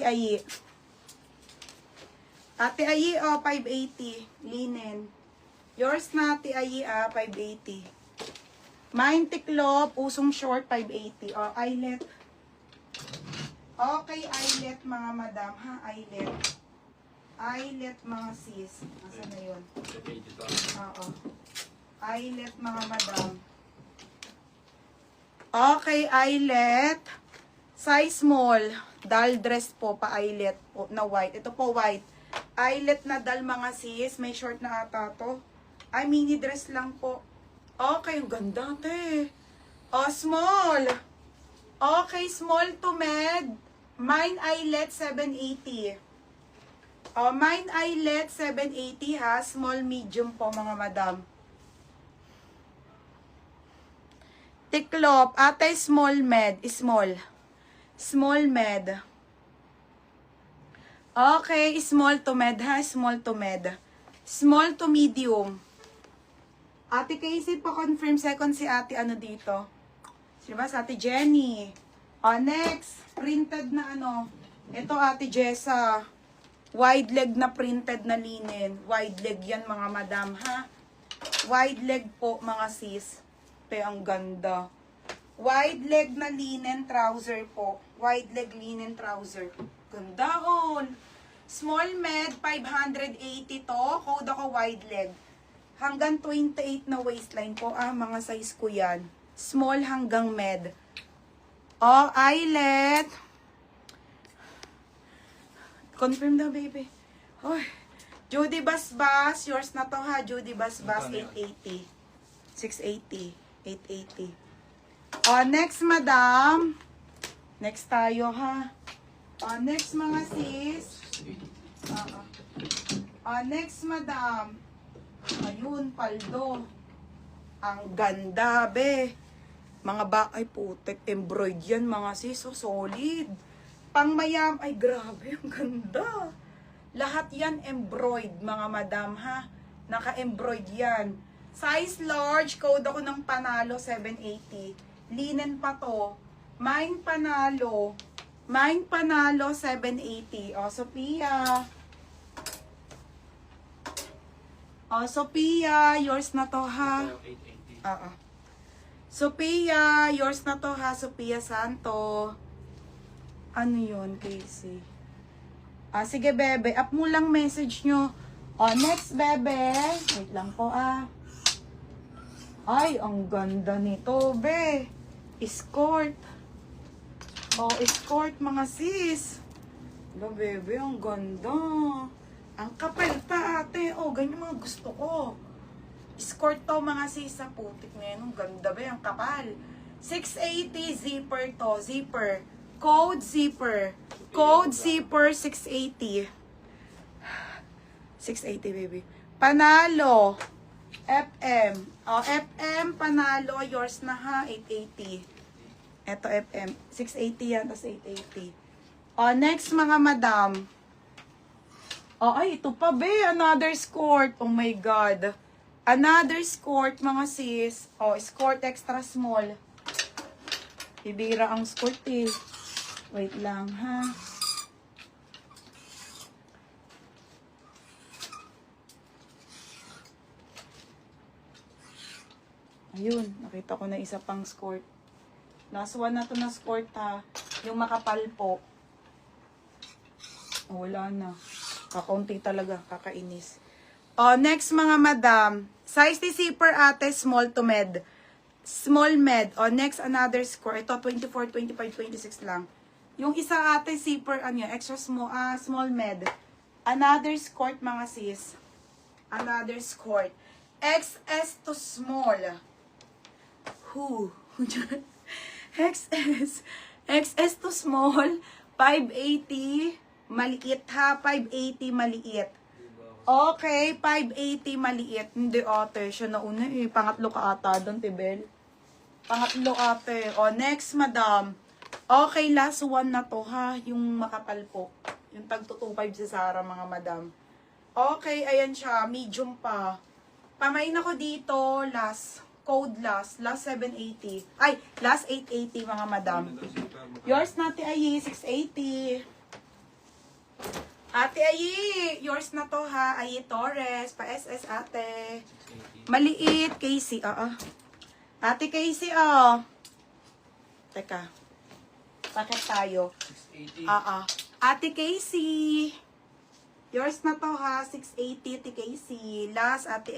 Ayi. Ate Ayi, 580. Linen. Yours na, Ate Ayi, 580. Mine tiklop, usong short, 580. Eyelet. Okay, eyelet, mga madam, ha? Eyelet. Eyelet, mga sis. Nasaan na yun? Oo. Eyelet, mga madam. Okay, eyelet. Size small. Doll dress po, pa-eyelet po, na white. Ito po, white. Eyelet na doll, mga sis. May short na ata to. Ay, mini dress lang po. Okay, ang ganda, te. Small. Okay, small to med. Mine eyelet, 780. Mine eyelet, 780 ha. Small, medium po, mga madam. Tiklop. Ate, small med. Small. Small med. Okay, small to med ha. Small to med. Small to medium. Ate Casey, pa-confirm second si ate ano dito. Diba? Sa ate Jenny. Next. Printed na ano. Ito ate Jessa. Wide leg na printed na linen. Wide leg yan mga madam ha. Wide leg po mga sis. Pe, ang ganda. Wide leg na linen trouser po. Wide leg linen trouser. Ganda all. Small med, 580 to. Code ako wide leg. Hanggang 28 na waistline po. Mga size ko yan. Small hanggang med. Eyelet. Confirm daw, baby. Judy Basbas. Yours na to ha. Judy Basbas, 880. 680. 880. Next, madam. Next tayo, ha. Next, mga sis. Next, madam. Ayun, paldo. Ang ganda, be. Mga ay putek, embroid yan, mga sis. So, solid. Pangmayam, ay grabe, ang ganda. Lahat yan embroid, mga madam, ha. Naka-embroid yan. Size large, code ako ng Panalo, 780. Linen pa to. Mine Panalo. Mine Panalo, 780. Sophia. Sophia, yours na to ha. Sophia, yours na to ha. Sophia Santo. Ano yun, Casey? Sige, bebe. Up mo lang message nyo. Next, bebe. Wait lang po, Ay, ang ganda nito, be. Escort. Escort, mga sis. Hello, bebe. Ang ganda. Ang kapal pa, ate. Ganyan mga gusto ko. Escort to, mga sis. Sa putik na yan. Ang ganda, be. Ang kapal. 680 zipper to. Zipper. Code zipper. Code zipper 680. 680, baby. Panalo. FM. FM, Panalo. Yours na ha. 880. Ito, FM. 680 yan. Tapos 880. Next, mga madam. Ay, ito pa, be. Another skirt. Oh my God. Another skirt, mga sis. Skirt extra small. Bibira ang skirt, eh. Wait lang, ha. Ayun, nakita ko na isa pang skirt. Last one na to na skirt, ha. Yung makapal po. Wala na. Kakaunti talaga, kakainis. Next, mga madam. Size ni zipper, ate, small to med. Small med. Next, another skirt. Ito, 24, 25, 26 lang. Yung isa ate, zipper, extra small, small med. Another skirt, mga sis. Another skirt. XS to small. XS to small. 580. Maliit ha. 580 maliit. Okay, 580 maliit. Hindi ate, siya na una eh. Pangatlo ka ata doon, Tibel. Pangatlo ate. Next, madam. Okay, last one na to ha. Yung makapal po. Yung tag-225 sa Zara, mga madam. Okay, ayan siya. Medium pa. Pamain ako dito. Last. Code last. Last 780. Ay, last 880, mga madam. Yours natin ay 680. Ate Ayi, yours na to ha. Ayi Torres, pa-SS ate. Maliit, Casey, oo. Ate Casey, oh. Teka. Bakit tayo? 680. Oo. Ate Casey. Yours na to ha, 680, Ate Casey. Last, Ate